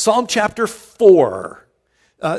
Psalm chapter 4.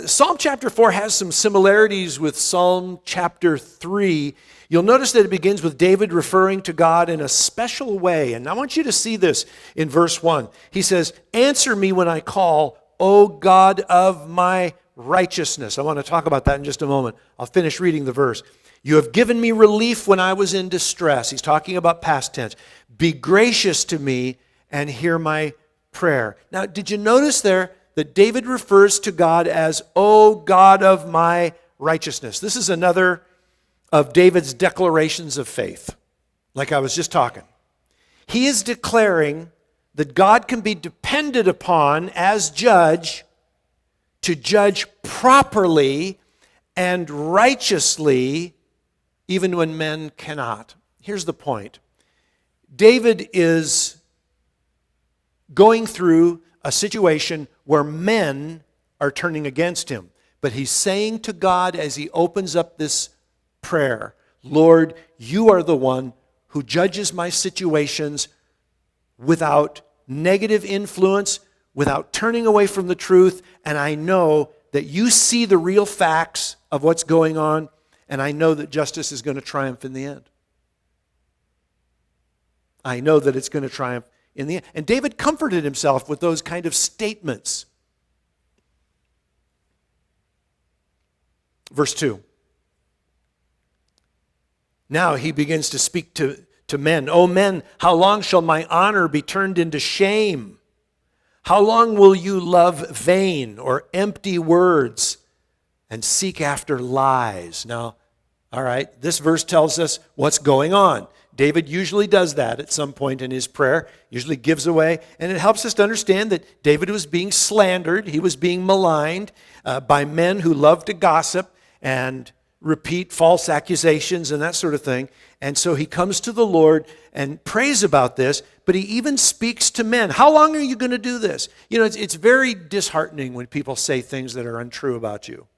Psalm chapter 4 has some similarities with Psalm chapter 3. You'll notice that it begins with David referring to God in a special way. And I want you to see this in verse 1. He says, "Answer me when I call, O God of my righteousness." I want to talk about that in just a moment. I'll finish reading the verse. "You have given me relief when I was in distress." He's talking about past tense. "Be gracious to me and hear my prayer." Now, did you notice there that David refers to God as, "O God of my righteousness"? This is another of David's declarations of faith, like I was just talking. He is declaring that God can be depended upon as judge to judge properly and righteously, even when men cannot. Here's the point. David is going through a situation where men are turning against him. But he's saying to God as he opens up this prayer, "Lord, you are the one who judges my situations without negative influence, without turning away from the truth, and I know that you see the real facts of what's going on, and I know that justice is going to triumph in the end. I know that it's going to triumph in the end." And David comforted himself with those kind of statements. Verse 2. Now he begins to speak to men. "O men, how long shall my honor be turned into shame? How long will you love vain or empty words and seek after lies?" Now, all right, this verse tells us what's going on. David usually does that at some point in his prayer, usually gives away, and it helps us to understand that David was being slandered, he was being maligned by men who love to gossip and repeat false accusations and that sort of thing. And so he comes to the Lord and prays about this, but he even speaks to men. How long are you going to do this? You know, it's very disheartening when people say things that are untrue about you,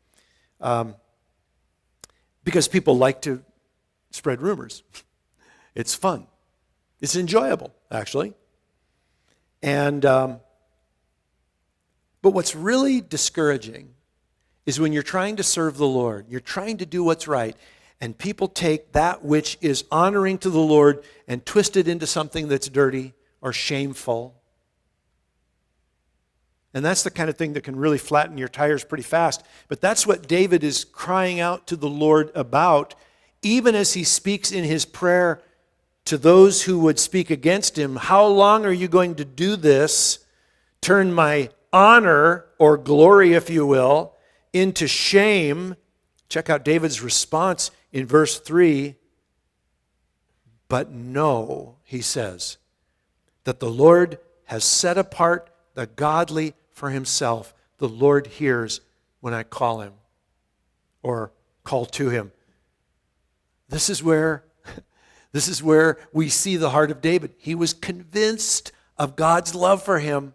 because people like to spread rumors. It's fun. It's enjoyable, actually. And but what's really discouraging is when you're trying to serve the Lord, you're trying to do what's right, and people take that which is honoring to the Lord and twist it into something that's dirty or shameful. And that's the kind of thing that can really flatten your tires pretty fast. But that's what David is crying out to the Lord about, even as he speaks in his prayer to those who would speak against him. How long are you going to do this? Turn my honor, or glory if you will, into shame. Check out David's response in verse 3. "But know," he says, "that the Lord has set apart the godly for himself. The Lord hears when I call him," or call to him. This is where we see the heart of David. He was convinced of God's love for him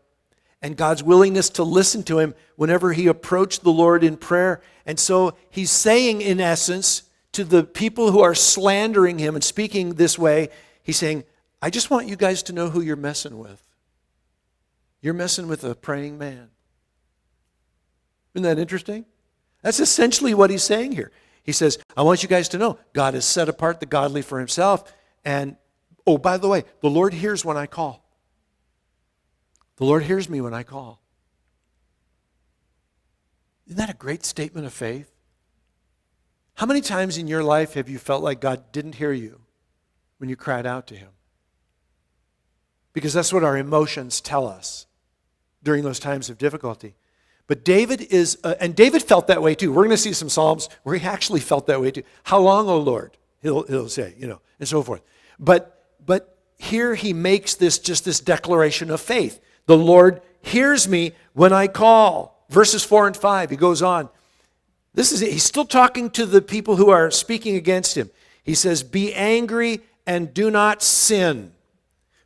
and God's willingness to listen to him whenever he approached the Lord in prayer. And so he's saying, in essence, to the people who are slandering him and speaking this way, he's saying, "I just want you guys to know who you're messing with. You're messing with a praying man." Isn't that interesting? That's essentially what he's saying here. He says, "I want you guys to know God has set apart the godly for himself. And, oh, by the way, the Lord hears when I call. The Lord hears me when I call." Isn't that a great statement of faith? How many times in your life have you felt like God didn't hear you when you cried out to him? Because that's what our emotions tell us during those times of difficulty. But David is, and David felt that way too. We're going to see some Psalms where he actually felt that way too. "How long, O Lord?" He'll say, and so forth. But here he makes this declaration of faith. The Lord hears me when I call. Verses 4 and 5, he goes on. He's still talking to the people who are speaking against him. He says, "Be angry and do not sin.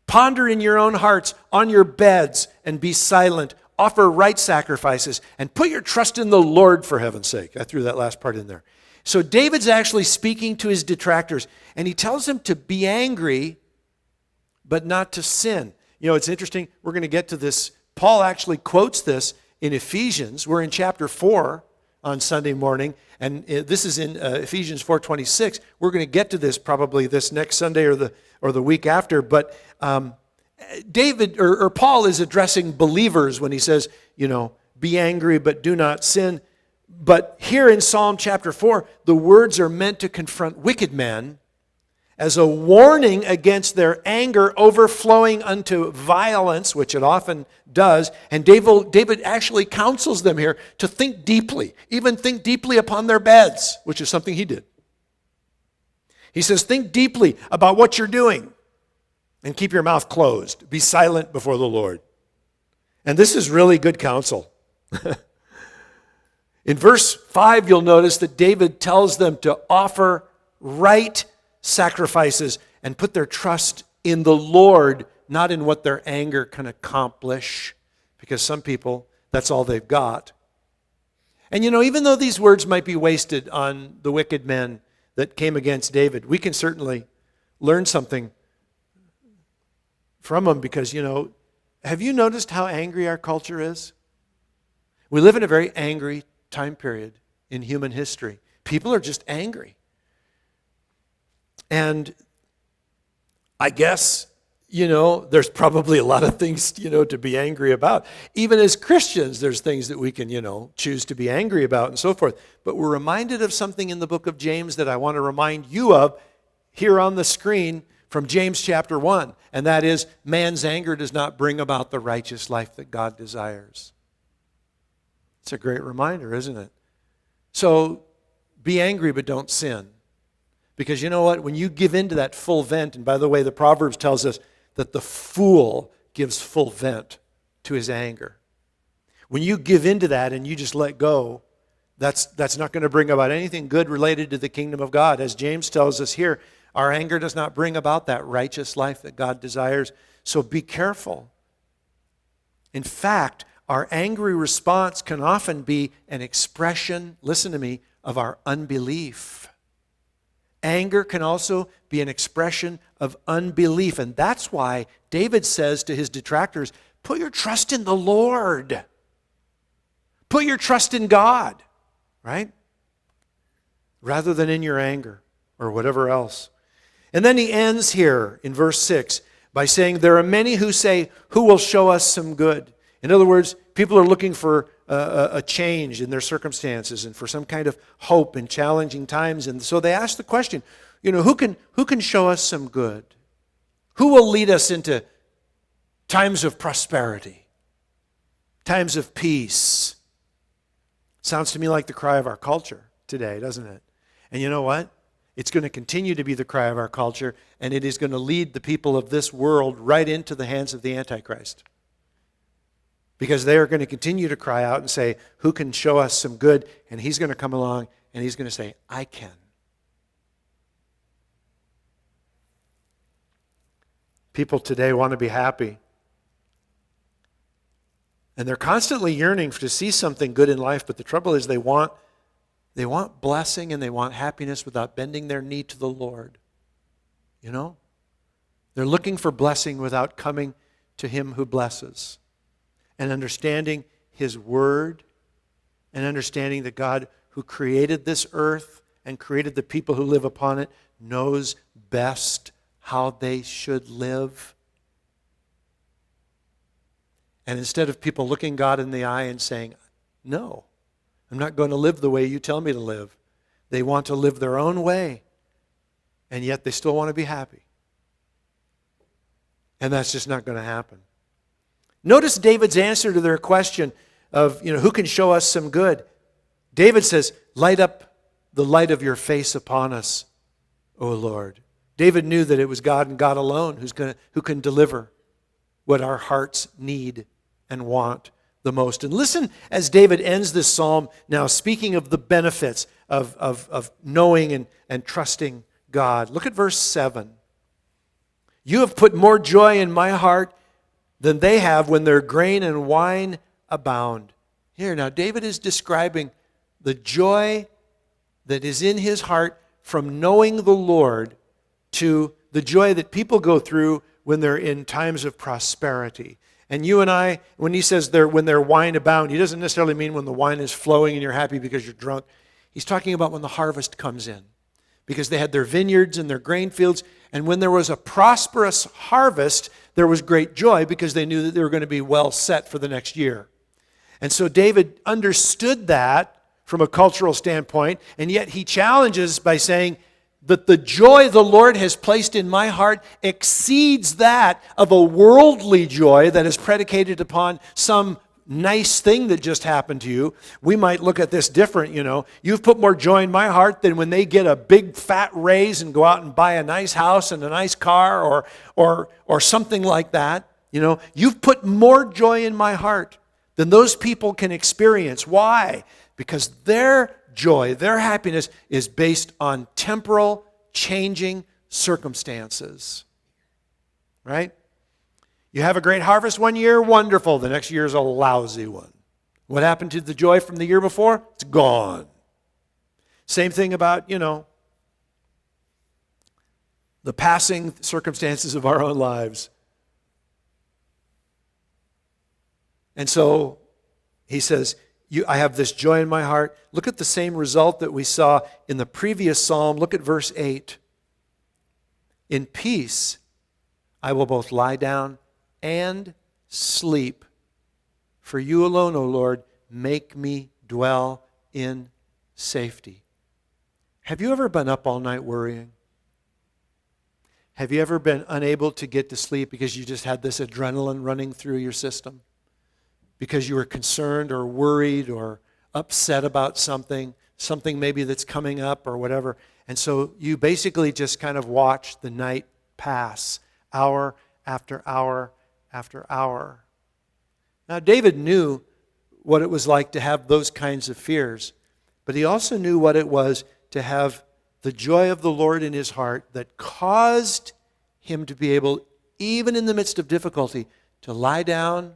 Ponder in your own hearts on your beds and be silent. Offer right sacrifices and put your trust in the Lord, for heaven's sake." I threw that last part in there. So David's actually speaking to his detractors, and he tells them to be angry, but not to sin. You know, it's interesting. We're going to get to this Paul actually quotes this in Ephesians. We're in chapter 4 on Sunday morning, and this is in Ephesians 4:26. We're going to get to this probably this next Sunday or the week after, but David or Paul is addressing believers when he says, be angry but do not sin. But here in Psalm chapter 4, the words are meant to confront wicked men as a warning against their anger overflowing unto violence, which it often does. And David actually counsels them here to think deeply, even think deeply upon their beds, which is something he did. He says, think deeply about what you're doing and keep your mouth closed. Be silent before the Lord. And this is really good counsel. In verse 5, you'll notice that David tells them to offer right sacrifices and put their trust in the Lord, not in what their anger can accomplish, because some people, that's all they've got. And even though these words might be wasted on the wicked men that came against David, we can certainly learn something from them because, have you noticed how angry our culture is? We live in a very angry time period in human history. People are just angry. And I guess, there's probably a lot of things, to be angry about. Even as Christians, there's things that we can, choose to be angry about and so forth. But we're reminded of something in the book of James that I want to remind you of here on the screen from James chapter 1. And that is, man's anger does not bring about the righteous life that God desires. It's a great reminder, isn't it? So be angry, but don't sin. Because you know what? When you give in to that full vent, and by the way, the Proverbs tells us that the fool gives full vent to his anger. When you give in to that and you just let go, that's not going to bring about anything good related to the kingdom of God. As James tells us here, our anger does not bring about that righteous life that God desires. So be careful. In fact, our angry response can often be an expression, listen to me, of our unbelief. Anger can also be an expression of unbelief. And that's why David says to his detractors, put your trust in the Lord. Put your trust in God, right? Rather than in your anger or whatever else. And then he ends here in verse 6 by saying, there are many who say, who will show us some good? In other words, people are looking for a change in their circumstances and for some kind of hope in challenging times. And so they ask the question, who can show us some good? Who will lead us into times of prosperity, times of peace? Sounds to me like the cry of our culture today, doesn't it? And you know what? It's going to continue to be the cry of our culture, and it is going to lead the people of this world right into the hands of the Antichrist. Because they are going to continue to cry out and say, who can show us some good? And he's going to come along and he's going to say, I can. People today want to be happy. And they're constantly yearning to see something good in life, but the trouble is they want blessing and they want happiness without bending their knee to the Lord. They're looking for blessing without coming to him who blesses. And understanding his word, and understanding that God who created this earth and created the people who live upon it knows best how they should live. And instead of people looking God in the eye and saying, no, I'm not going to live the way you tell me to live, they want to live their own way, and yet they still want to be happy. And that's just not going to happen. Notice David's answer to their question of, who can show us some good? David says, light up the light of your face upon us, O Lord. David knew that it was God and God alone who can deliver what our hearts need and want the most. And listen as David ends this psalm now, speaking of the benefits of knowing and trusting God. Look at verse 7. You have put more joy in my heart than they have when their grain and wine abound. Here, now David is describing the joy that is in his heart from knowing the Lord to the joy that people go through when they're in times of prosperity. And you and I, when he says when their wine abound, he doesn't necessarily mean when the wine is flowing and you're happy because you're drunk. He's talking about when the harvest comes in. Because they had their vineyards and their grain fields. And when there was a prosperous harvest, there was great joy because they knew that they were going to be well set for the next year. And so David understood that from a cultural standpoint, and yet he challenges by saying that the joy the Lord has placed in my heart exceeds that of a worldly joy that is predicated upon some nice thing that just happened to you. We might look at this different, You've put more joy in my heart than when they get a big fat raise and go out and buy a nice house and a nice car or something like that. You've put more joy in my heart than those people can experience. Why? Because their joy, their happiness is based on temporal, changing circumstances. Right? You have a great harvest one year, wonderful. The next year is a lousy one. What happened to the joy from the year before? It's gone. Same thing about, the passing circumstances of our own lives. And so he says, I have this joy in my heart. Look at the same result that we saw in the previous psalm. Look at verse 8. In peace, I will both lie down and sleep. For you alone, O Lord, make me dwell in safety. Have you ever been up all night worrying? Have you ever been unable to get to sleep because you just had this adrenaline running through your system? Because you were concerned or worried or upset about something maybe that's coming up or whatever. And so you basically just kind of watch the night pass, hour after hour after hour. Now, David knew what it was like to have those kinds of fears, but he also knew what it was to have the joy of the Lord in his heart that caused him to be able, even in the midst of difficulty, to lie down,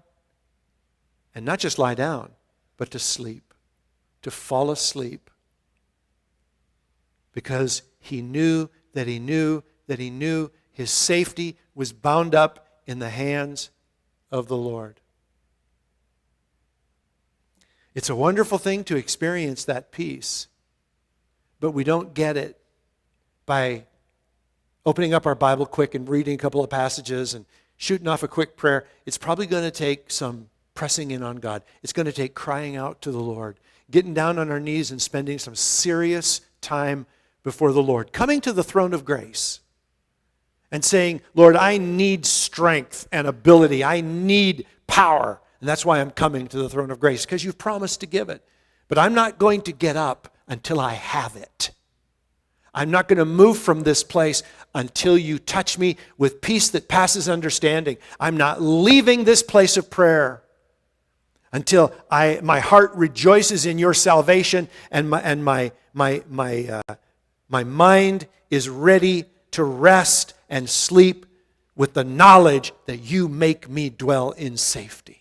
and not just lie down, but to sleep, to fall asleep, because he knew that he knew that he knew his safety was bound up in the hands of the Lord. It's a wonderful thing to experience that peace, but we don't get it by opening up our Bible quick and reading a couple of passages and shooting off a quick prayer. It's probably going to take some pressing in on God. It's going to take crying out to the Lord, getting down on our knees and spending some serious time before the Lord, coming to the throne of grace and saying, Lord, I need strength and ability. I need power. And that's why I'm coming to the throne of grace, because you've promised to give it. But I'm not going to get up until I have it. I'm not going to move from this place until you touch me with peace that passes understanding. I'm not leaving this place of prayer until my heart rejoices in your salvation and my mind is ready to rest and sleep with the knowledge that you make me dwell in safety.